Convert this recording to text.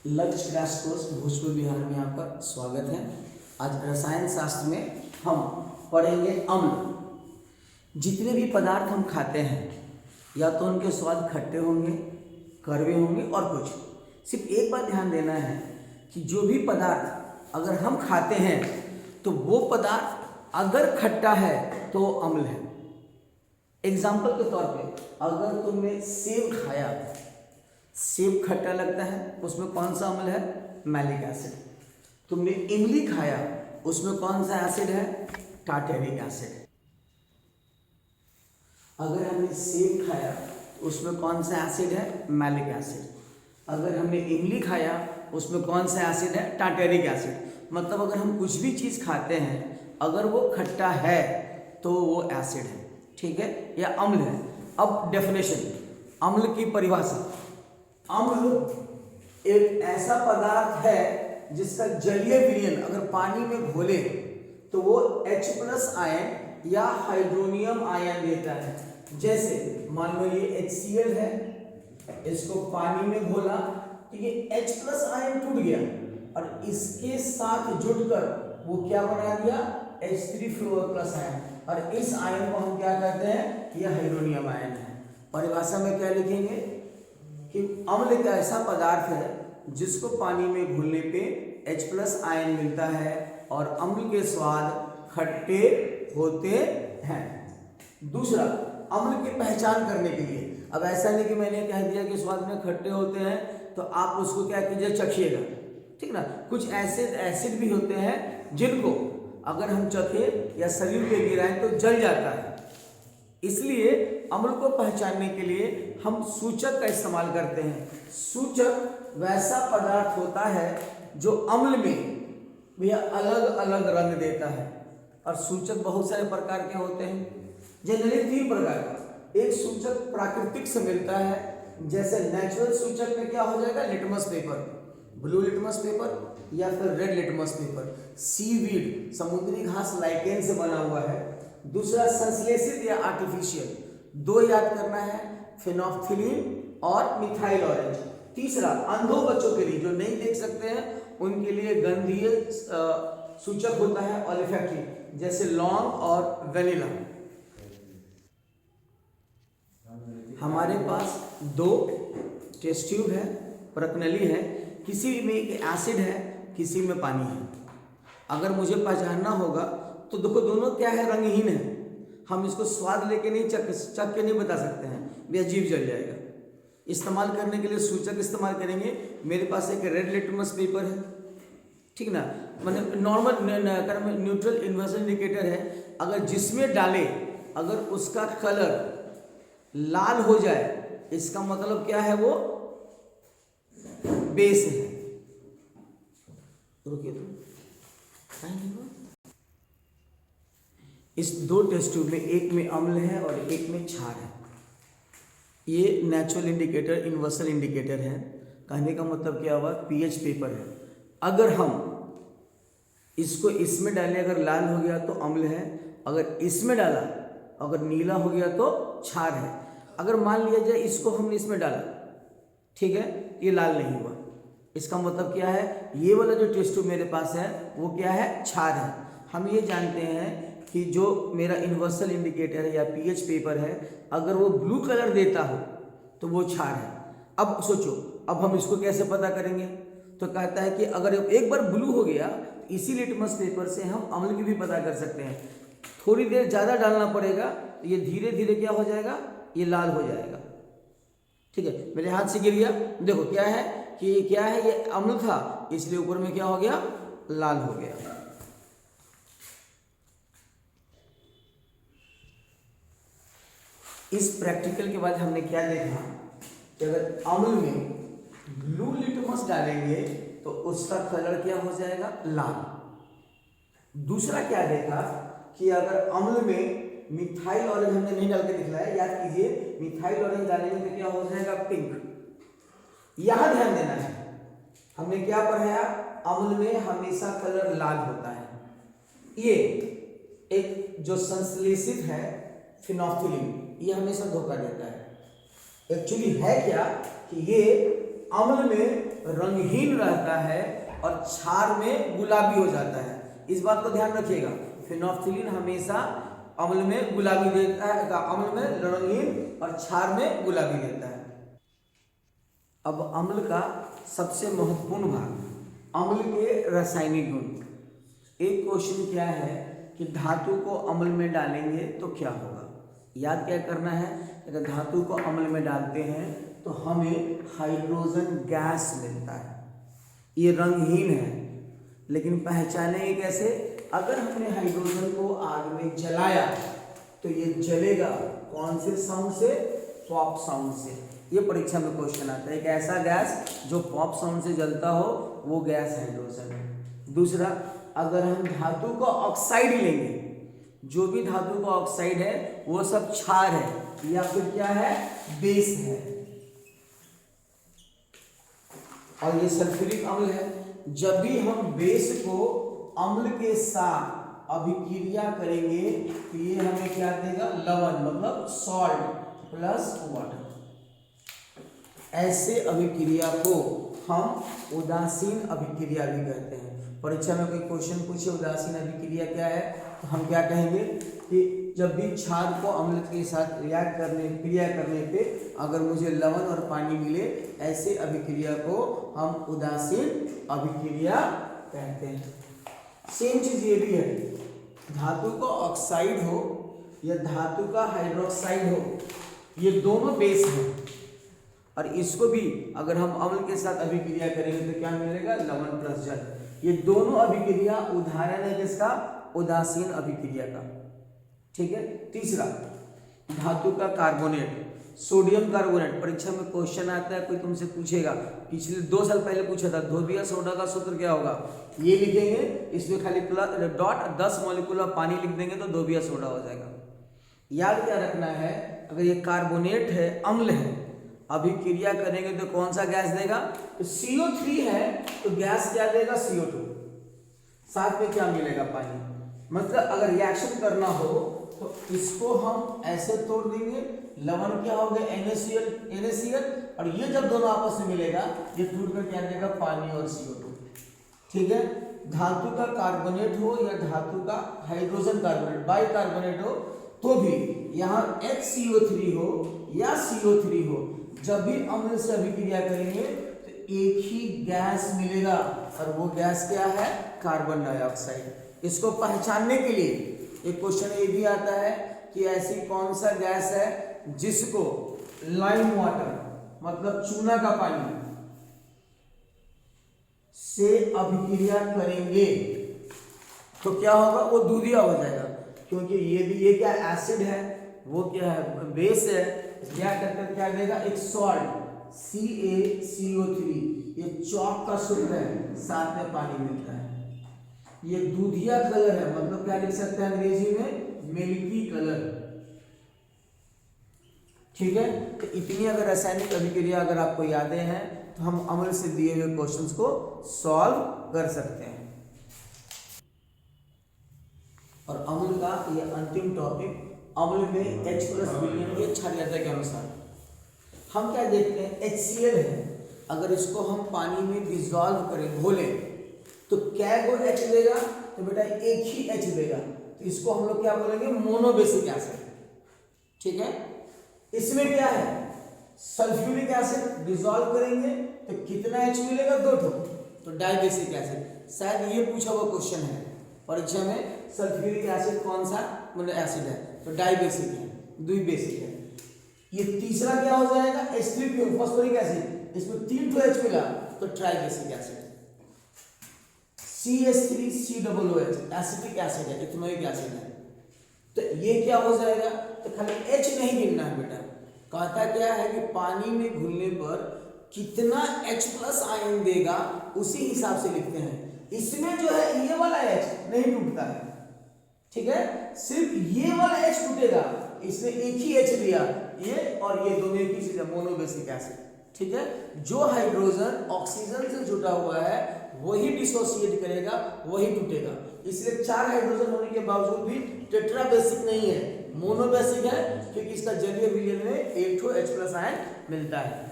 लक्ष्य crash course Bhojpur Bihar में आपका स्वागत है। आज रसायन शास्त्र में हम पढ़ेंगे अम्ल। जितने भी पदार्थ हम खाते हैं या तो उनके स्वाद खट्टे होंगे, कड़वे होंगे और कुछ। सिर्फ एक बात ध्यान देना है कि जो भी पदार्थ अगर हम खाते हैं तो वो पदार्थ अगर खट्टा है तो वो अम्ल है। एग्जाम्पल के तौर पे अगर तुमने सेब खाया, सेब खट्टा लगता है, उसमें कौन सा अम्ल है? Malic acid. तुमने इमली खाया, उसमें कौन सा एसिड है? Tartaric acid. अगर हमने सेब खाया उसमें कौन सा एसिड है? Malic acid. अगर हमने इमली खाया उसमें कौन सा एसिड है? Tartaric acid. मतलब अगर हम कुछ भी चीज़ खाते हैं अगर वो खट्टा है तो वो एसिड है, ठीक है, या अम्ल है। अब डेफिनेशन, अम्ल की परिभाषा। अम्ल एक ऐसा पदार्थ है जिसका जलीय विलयन अगर पानी में घोले तो वो H+ आयन या हाइड्रोनियम आयन देता है। जैसे मान लो ये HCl है, इसको पानी में घोला तो ये H+ आयन टूट गया और इसके साथ जुड़कर वो क्या बना दिया? H3+ ion. और इस आयन को हम क्या कहते हैं? ये हाइड्रोनियम आयन है। परिभाषा में क्या लिखेंगे कि अम्ल एक ऐसा पदार्थ है जिसको पानी में घुलने पे H+ आयन मिलता है और अम्ल के स्वाद खट्टे होते हैं। दूसरा, अम्ल की पहचान करने के लिए, अब ऐसा नहीं कि मैंने कह दिया कि स्वाद में खट्टे होते हैं तो आप उसको क्या कीजिए, चखिएगा, ठीक ना। कुछ ऐसे एसिड भी होते हैं जिनको अगर हम चखें या शरीर पे गिराएं तो जल जाता है। इसलिए अम्ल को पहचानने के लिए हम सूचक का इस्तेमाल करते हैं। सूचक वैसा पदार्थ होता है जो अम्ल में भैया अलग अलग रंग देता है। और सूचक बहुत सारे प्रकार के होते हैं, जनरली 3 प्रकार का। एक सूचक प्राकृतिक से मिलता है, जैसे नेचुरल सूचक में क्या हो जाएगा? Litmus paper, blue litmus paper या फिर रेड लिटमस पेपर। सीवीड, समुद्री घास, लाइकेन से बना हुआ है। दूसरा संश्लेषित या आर्टिफिशियल, 2 याद करना है, फेनोल्फथालीन और मिथाइल ऑरेंज। तीसरा अंधों बच्चों के लिए जो नहीं देख सकते हैं उनके लिए गंधीय सूचक होता है, ओलिफैक्टरी, जैसे लौंग और वेनिला। हमारे पास 2 टेस्ट ट्यूब है, प्रकनली है, किसी में एक एसिड है, किसी में पानी है। अगर मुझे पहचानना होगा तो देखो दोनों क्या है? रंगहीन है। हम इसको स्वाद लेके नहीं चख के नहीं बता सकते हैं, भैया जीभ जल जाएगा। इस्तेमाल करने के लिए सूचक इस्तेमाल करेंगे। मेरे पास एक रेड लिटमस पेपर है, ठीक ना, मतलब नॉर्मल न्यूट्रल इन्वर्सल इंडिकेटर है। अगर जिसमें डाले अगर उसका कलर लाल हो जाए इसका मतलब क्या है? वो बेस है। रुकिए तो इस 2 टेस्ट ट्यूब में एक में अम्ल है और एक में क्षार है। ये नेचुरल इंडिकेटर, इन्वर्सल इंडिकेटर है। कहने का मतलब क्या हुआ? पीएच पेपर है। अगर हम इसको इसमें डालें, अगर लाल हो गया तो अम्ल है, अगर इसमें डाला अगर नीला हो गया तो क्षार है। अगर मान लिया जाए इसको हमने इसमें डाला, ठीक है, ये लाल नहीं हुआ, इसका मतलब क्या है? ये वाला जो टेस्ट ट्यूब मेरे पास है वो क्या है? क्षार है। हम ये जानते हैं कि जो मेरा इन्वर्सल इंडिकेटर है या पीएच पेपर है अगर वो ब्लू कलर देता हो तो वो क्षार है। अब सोचो, अब हम इसको कैसे पता करेंगे? तो कहता है कि अगर एक बार ब्लू हो गया तो इसी लिटमस पेपर से हम अम्ल की भी पता कर सकते हैं। थोड़ी देर ज़्यादा डालना पड़ेगा तो ये धीरे धीरे क्या हो जाएगा? ये लाल हो जाएगा, ठीक है। मेरे हाथ से गिर गया, देखो क्या है कि क्या है? ये अम्ल था, इसलिए ऊपर में क्या हो गया? लाल हो गया। इस प्रैक्टिकल के बाद हमने क्या देखा कि अगर अम्ल में ब्लू लिटमस डालेंगे तो उसका कलर क्या हो जाएगा? लाल। दूसरा क्या देखा कि अगर अम्ल में मिथाइल ऑरेंज हमने नहीं डाल के दिखलाया, याद कीजिए, मिथाइल ऑरेंज डालेंगे तो क्या हो जाएगा? पिंक। यहां ध्यान देना है, हमने क्या पढ़ाया? अम्ल में हमेशा कलर लाल होता है। ये एक जो संश्लेषित है फेनोल्फथालीन, ये हमेशा धोखा देता है। एक्चुअली है क्या कि ये अम्ल में रंगहीन रहता है और क्षार में गुलाबी हो जाता है। इस बात को ध्यान रखिएगा, फिनोल्फ्थालीन हमेशा अम्ल में गुलाबी देता है, अम्ल में रंगहीन और क्षार में गुलाबी देता है। अब अम्ल का सबसे महत्वपूर्ण भाग, अम्ल के रासायनिक गुण। एक क्वेश्चन क्या है कि धातु को अम्ल में डालेंगे तो क्या होगा। याद क्या करना है, अगर धातु को अम्ल में डालते हैं तो हमें हाइड्रोजन गैस मिलता है। ये रंगहीन है, लेकिन पहचानेंगे कैसे। अगर हमने हाइड्रोजन को आग में जलाया तो ये जलेगा कौन से साउंड से, पॉप साउंड से। ये परीक्षा में क्वेश्चन आता है, एक ऐसा गैस जो पॉप साउंड से जलता हो वो गैस हाइड्रोजन है। दूसरा, अगर हम धातु को ऑक्साइड लेंगे, जो भी धातु का ऑक्साइड है वो सब क्षार है या फिर क्या है, बेस है, और ये सल्फ्यूरिक अम्ल है। जब भी हम बेस को अम्ल के साथ अभिक्रिया करेंगे तो ये हमें क्या देगा, लवण, मतलब सॉल्ट प्लस वाटर। ऐसे अभिक्रिया को हम उदासीन अभिक्रिया भी कहते हैं। परीक्षा में कोई क्वेश्चन पूछे उदासीन अभिक्रिया क्या है, तो हम क्या कहेंगे कि जब भी क्षार को अम्ल के साथ क्रिया करने पे अगर मुझे लवण और पानी मिले, ऐसे अभिक्रिया को हम उदासीन अभिक्रिया कहते हैं। सेम चीज ये भी है, धातु का ऑक्साइड हो या धातु का हाइड्रोक्साइड हो, ये दोनों बेस हैं, और इसको भी अगर हम अम्ल के साथ अभिक्रिया करेंगे तो क्या मिलेगा, लवण प्लस जल। ये दोनों अभिक्रिया उदाहरण है किसका, उदासीन अभिक्रिया का। ठीक है। तीसरा, धातु का कार्बोनेट, सोडियम कार्बोनेट। परीक्षा में क्वेश्चन आता है, कोई तुमसे पूछेगा, पिछले 2 साल पहले पूछा था, धोबिया सोडा का सूत्र क्या होगा, ये लिखेंगे, इसमें खाली डॉट 10 मॉलिक्यूल ऑफ पानी लिख देंगे तो धोबिया सोडा हो जाएगा। याद क्या रखना है, अगर ये कार्बोनेट है, अम्ल है, अभिक्रिया करेंगे तो कौन सा गैस देगा, तो CO3 है तो गैस क्या देगा, CO2, साथ में क्या मिलेगा, पानी। मतलब अगर रिएक्शन करना हो तो इसको हम ऐसे तोड़ देंगे, लवण क्या हो गया, NaCl, और ये जब दोनों आपस में मिलेगा ये टूट कर क्या देगा, पानी और CO2। ठीक है। धातु का कार्बोनेट हो या धातु का हाइड्रोजन कार्बोनेट, बाइकार्बोनेट हो, तो भी यहाँ HCO3 हो या CO3 हो, जब भी अम्ल से अभिक्रिया करेंगे तो एक ही गैस मिलेगा, और वो गैस क्या है, कार्बन डाइऑक्साइड। इसको पहचानने के लिए एक क्वेश्चन ये भी आता है कि ऐसी कौन सा गैस है जिसको लाइम वाटर, मतलब चूना का पानी से अभिक्रिया करेंगे तो क्या होगा, वो दूधिया हो जाएगा, क्योंकि ये क्या एसिड है, वो क्या है, बेस है, क्या करके क्या देगा, एक सॉल्ट CaCO3, ये चौक का सूत्र है, साथ में पानी मिलता है। ये दूधिया कलर है, मतलब क्या लिख सकते हैं अंग्रेजी में, मिल्की कलर। ठीक है। तो इतनी अगर रासायनिक अभिक्रिया अगर आपको यादें हैं तो हम अम्ल से दिए हुए क्वेश्चंस को सॉल्व कर सकते हैं। और अम्ल का ये अंतिम टॉपिक, अम्ल में H+ विलयन के क्षारीयता के अनुसार हम क्या देखते हैं, HCl है, अगर इसको हम पानी में डिसॉल्व करें, घोलें, तो क्या गो H देगा, तो बेटा एक ही H देगा, तो इसको हम लोग क्या बोलेंगे, मोनोबेसिक एसिड। ठीक है। इसमें क्या है, सल्फ्यूरिक एसिड डिसॉल्व करेंगे तो कितना H मिलेगा, 2 ठो, तो डाइबेसिक एसिड। शायद ये पूछा हुआ क्वेश्चन है परीक्षा में, सल्फ्यूरिक एसिड कौन सा मतलब एसिड है, तो डाइबेसिक है, द्विबेसिक है। ये तीसरा क्या हो जाएगा, H3 फॉस्फोरिक एसिड, इसमें 3 ठो H मिला तो tribasic acid. CH3COOH acetic acid है, इथेनोइक एसिड है, तो ये क्या हो जाएगा, तो खाली H नहीं गिनना है बेटा, कहता क्या है कि पानी में घुलने पर कितना H+ आयन देगा उसी हिसाब से लिखते हैं। इसमें जो है ये वाला H नहीं टूटता है, ठीक है, सिर्फ ये वाला H टूटेगा, इसने एक ही H लिया, ये और ये दोनों एक ही चीज है, मोनोबेसिक एसिड। ठीक है। जो हाइड्रोजन ऑक्सीजन से जुटा हुआ है वही डिसोसिएट करेगा, वही टूटेगा, इसलिए 4 हाइड्रोजन होने के बावजूद भी टेट्राबेसिक नहीं है, मोनोबेसिक है, क्योंकि इसका जलीय विलयन में एक ठो H+ आयन मिलता है।